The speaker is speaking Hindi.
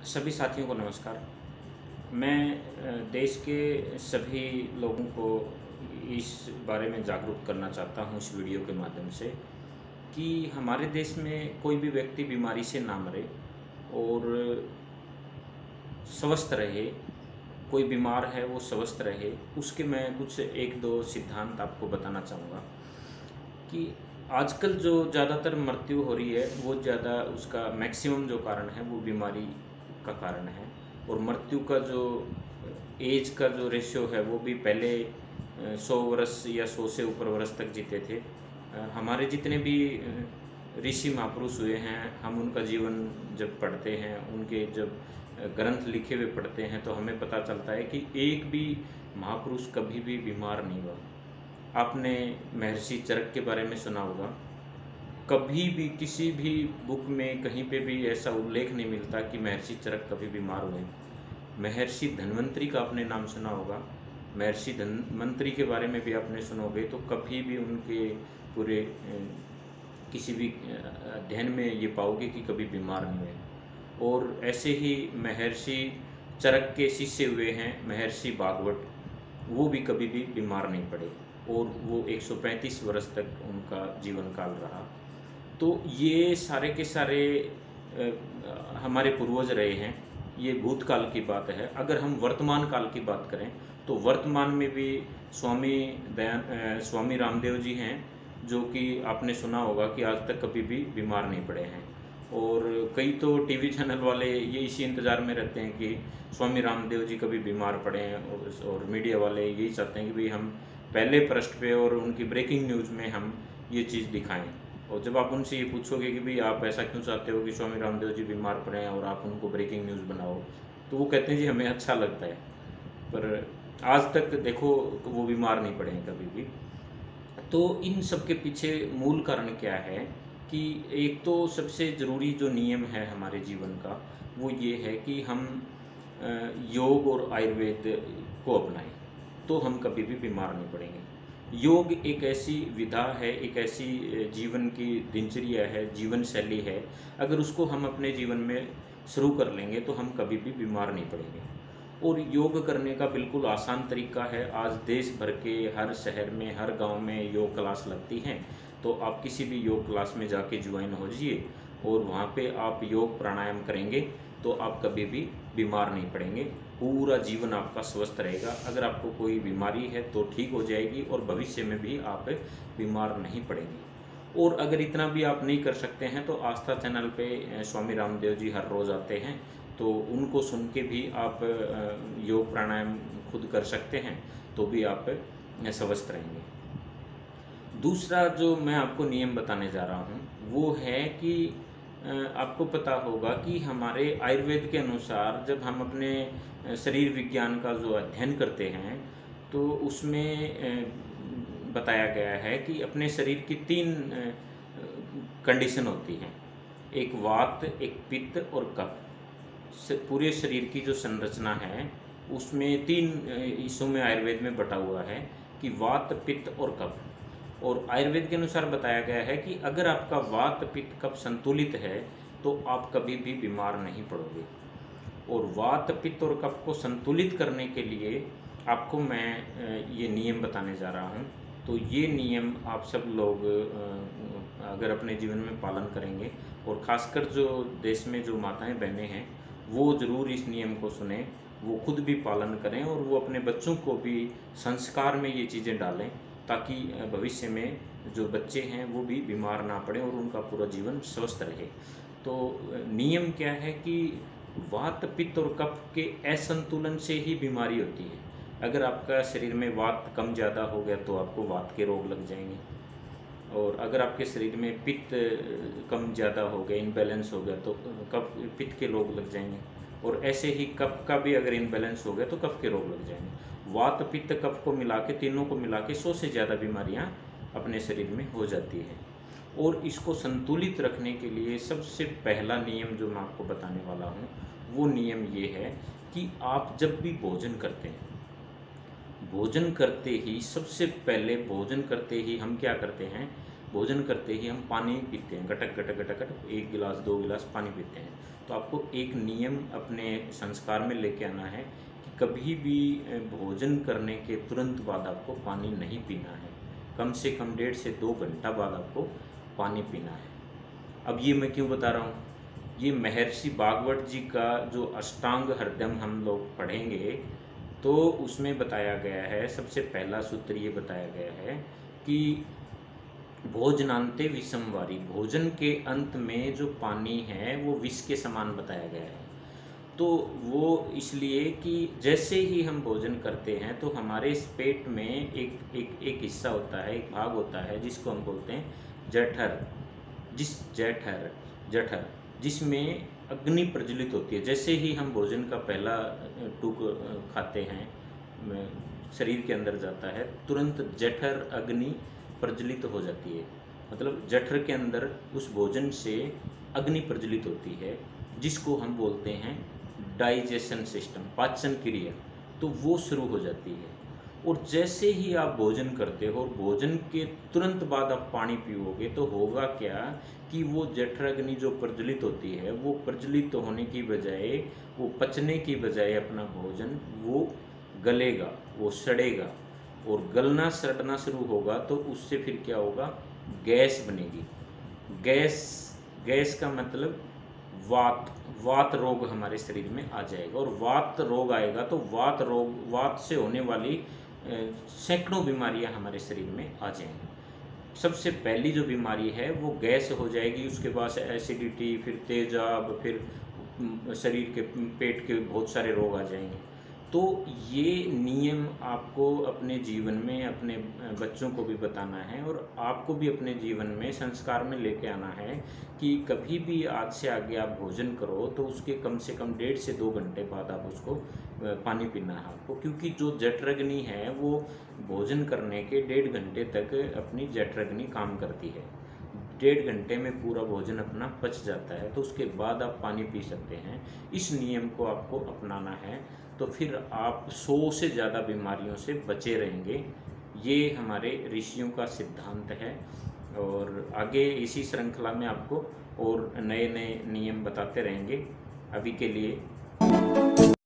सभी साथियों को नमस्कार। मैं देश के सभी लोगों को इस बारे में जागरूक करना चाहता हूँ इस वीडियो के माध्यम से कि हमारे देश में कोई भी व्यक्ति बीमारी से ना मरे और स्वस्थ रहे। कोई बीमार है वो स्वस्थ रहे, उसके मैं कुछ 1-2 सिद्धांत आपको बताना चाहूँगा कि आजकल जो ज़्यादातर मृत्यु हो रही है वो ज़्यादा उसका मैक्सिमम जो कारण है वो बीमारी का कारण है। और मृत्यु का जो एज का जो रेशियो है वो भी पहले 100 वर्ष या 100 से ऊपर वर्ष तक जीते थे। हमारे जितने भी ऋषि महापुरुष हुए हैं, हम उनका जीवन जब पढ़ते हैं, उनके जब ग्रंथ लिखे हुए पढ़ते हैं तो हमें पता चलता है कि एक भी महापुरुष कभी भी बीमार नहीं हुआ। आपने महर्षि चरक के बारे में सुना होगा। कभी भी किसी भी बुक में कहीं पे भी ऐसा उल्लेख नहीं मिलता कि महर्षि चरक कभी बीमार हुए। महर्षि धन्वंतरी का आपने नाम सुना होगा। महर्षि धन्वंतरी के बारे में भी आपने सुनोगे तो कभी भी उनके पूरे किसी भी अध्ययन में ये पाओगे कि कभी बीमार नहीं हुए। और ऐसे ही महर्षि चरक के शिष्य हुए हैं महर्षि भागवत, वो भी कभी भी बीमार नहीं पड़े और वो 135 वर्ष तक उनका जीवन काल रहा। तो ये सारे के सारे हमारे पूर्वज रहे हैं। ये भूतकाल की बात है। अगर हम वर्तमान काल की बात करें तो वर्तमान में भी स्वामी रामदेव जी हैं, जो कि आपने सुना होगा कि आज तक कभी भी बीमार नहीं पड़े हैं। और कई तो टीवी चैनल वाले ये इसी इंतज़ार में रहते हैं कि स्वामी रामदेव जी कभी बीमार पड़े हैं, और मीडिया वाले यही चाहते हैं कि भाई हम पहले पृष्ठ पे और उनकी ब्रेकिंग न्यूज़ में हम ये चीज़ दिखाएं। और जब आप उनसे ये पूछोगे कि भाई आप ऐसा क्यों चाहते हो कि स्वामी रामदेव जी बीमार पड़े हैं और आप उनको ब्रेकिंग न्यूज़ बनाओ, तो वो कहते हैं जी हमें अच्छा लगता है। पर आज तक देखो वो बीमार नहीं पड़े हैं कभी भी। तो इन सब के पीछे मूल कारण क्या है कि एक तो सबसे ज़रूरी जो नियम है हमारे जीवन का वो ये है कि हम योग और आयुर्वेद को अपनाएं, तो हम कभी भी बीमार नहीं पड़ेंगे। योग एक ऐसी विधा है, एक ऐसी जीवन की दिनचर्या है, जीवन शैली है, अगर उसको हम अपने जीवन में शुरू कर लेंगे तो हम कभी भी बीमार नहीं पड़ेंगे। और योग करने का बिल्कुल आसान तरीका है। आज देश भर के हर शहर में, हर गांव में योग क्लास लगती हैं, तो आप किसी भी योग क्लास में जाके ज्वाइन हो जाइए और वहाँ पे आप योग प्राणायाम करेंगे तो आप कभी भी बीमार नहीं पड़ेंगे। पूरा जीवन आपका स्वस्थ रहेगा। अगर आपको कोई बीमारी है तो ठीक हो जाएगी और भविष्य में भी आप बीमार नहीं पड़ेंगे। और अगर इतना भी आप नहीं कर सकते हैं तो आस्था चैनल पे स्वामी रामदेव जी हर रोज़ आते हैं, तो उनको सुन के भी आप योग प्राणायाम खुद कर सकते हैं, तो भी आप स्वस्थ रहेंगे। दूसरा जो मैं आपको नियम बताने जा रहा हूँ वो है कि आपको पता होगा कि हमारे आयुर्वेद के अनुसार जब हम अपने शरीर विज्ञान का जो अध्ययन करते हैं तो उसमें बताया गया है कि अपने शरीर की 3 कंडीशन होती हैं। एक वात, एक पित्त और कफ। पूरे शरीर की जो संरचना है उसमें 3 हिस्सों में आयुर्वेद में बटा हुआ है कि वात, पित्त और कफ। और आयुर्वेद के अनुसार बताया गया है कि अगर आपका वात, पित्त, कफ संतुलित है तो आप कभी भी बीमार नहीं पड़ोगे। और वात, पित्त और कफ को संतुलित करने के लिए आपको मैं ये नियम बताने जा रहा हूँ। तो ये नियम आप सब लोग अगर अपने जीवन में पालन करेंगे, और ख़ासकर जो देश में जो माताएं बहनें हैं वो ज़रूर इस नियम को सुने, वो खुद भी पालन करें और वो अपने बच्चों को भी संस्कार में ये चीज़ें डालें, ताकि भविष्य में जो बच्चे हैं वो भी बीमार ना पड़ें और उनका पूरा जीवन स्वस्थ रहे। तो नियम क्या है कि वात, पित्त और कफ के असंतुलन से ही बीमारी होती है। अगर आपका शरीर में वात कम ज़्यादा हो गया तो आपको वात के रोग लग जाएंगे, और अगर आपके शरीर में पित्त कम ज़्यादा हो गया, इनबैलेंस हो गया, तो कफ पित्त के रोग लग जाएंगे। और ऐसे ही कफ का भी अगर इनबैलेंस हो गया तो कफ के रोग लग जाएंगे। वात, पित्त, कफ को मिला के, तीनों को मिला के 100 से ज़्यादा बीमारियां अपने शरीर में हो जाती है। और इसको संतुलित रखने के लिए सबसे पहला नियम जो मैं आपको बताने वाला हूँ वो नियम ये है कि आप जब भी भोजन करते हैं, भोजन करते ही सबसे पहले भोजन करते ही हम क्या करते हैं, भोजन करते ही हम पानी पीते हैं, गटक गटक गटक गटक 1 गिलास 2 गिलास पानी पीते हैं। तो आपको एक नियम अपने संस्कार में लेके आना है कि कभी भी भोजन करने के तुरंत बाद आपको पानी नहीं पीना है। कम से कम 1.5 से 2 घंटा बाद आपको पानी पीना है। अब ये मैं क्यों बता रहा हूँ? ये महर्षि भागवत जी का जो अष्टांग हृदयम हम लोग पढ़ेंगे तो उसमें बताया गया है, सबसे पहला सूत्र ये बताया गया है कि भोजनांते विषमवारी, भोजन के अंत में जो पानी है वो विष के समान बताया गया है। तो वो इसलिए कि जैसे ही हम भोजन करते हैं तो हमारे इस पेट में एक हिस्सा होता है, एक भाग होता है जिसको हम बोलते हैं जठर। जठर जिसमें अग्नि प्रज्वलित होती है। जैसे ही हम भोजन का पहला टूक खाते हैं, शरीर के अंदर जाता है, तुरंत जठर अग्नि प्रज्वलित हो जाती है। मतलब जठर के अंदर उस भोजन से अग्नि प्रज्वलित होती है, जिसको हम बोलते हैं डाइजेशन सिस्टम, पाचन क्रिया। तो वो शुरू हो जाती है। और जैसे ही आप भोजन करते हो और भोजन के तुरंत बाद आप पानी पियोगे तो होगा क्या कि वो जठर अग्नि जो प्रज्वलित होती है, वो प्रज्वलित होने की बजाय, वो पचने की बजाय अपना भोजन वो गलेगा, वो सड़ेगा। और गलना सड़ना शुरू होगा तो उससे फिर क्या होगा, गैस बनेगी। गैस गैस का मतलब वात रोग हमारे शरीर में आ जाएगा। और वात रोग आएगा तो वात से होने वाली सैकड़ों बीमारियां हमारे शरीर में आ जाएंगी। सबसे पहली जो बीमारी है वो गैस हो जाएगी, उसके बाद एसिडिटी, फिर तेजाब, फिर शरीर के पेट के बहुत सारे रोग आ जाएंगे। तो ये नियम आपको अपने जीवन में अपने बच्चों को भी बताना है और आपको भी अपने जीवन में संस्कार में लेके आना है कि कभी भी आज से आगे आप भोजन करो तो उसके कम से कम 1.5 से 2 घंटे बाद आप उसको पानी पीना है आपको। क्योंकि जो जठराग्नि है वो भोजन करने के 1.5 घंटे तक अपनी जठराग्नि काम करती है। 1.5 घंटे में पूरा भोजन अपना पच जाता है, तो उसके बाद आप पानी पी सकते हैं। इस नियम को आपको अपनाना है तो फिर आप 100 से ज़्यादा बीमारियों से बचे रहेंगे। ये हमारे ऋषियों का सिद्धांत है। और आगे इसी श्रृंखला में आपको और नए नए नियम बताते रहेंगे। अभी के लिए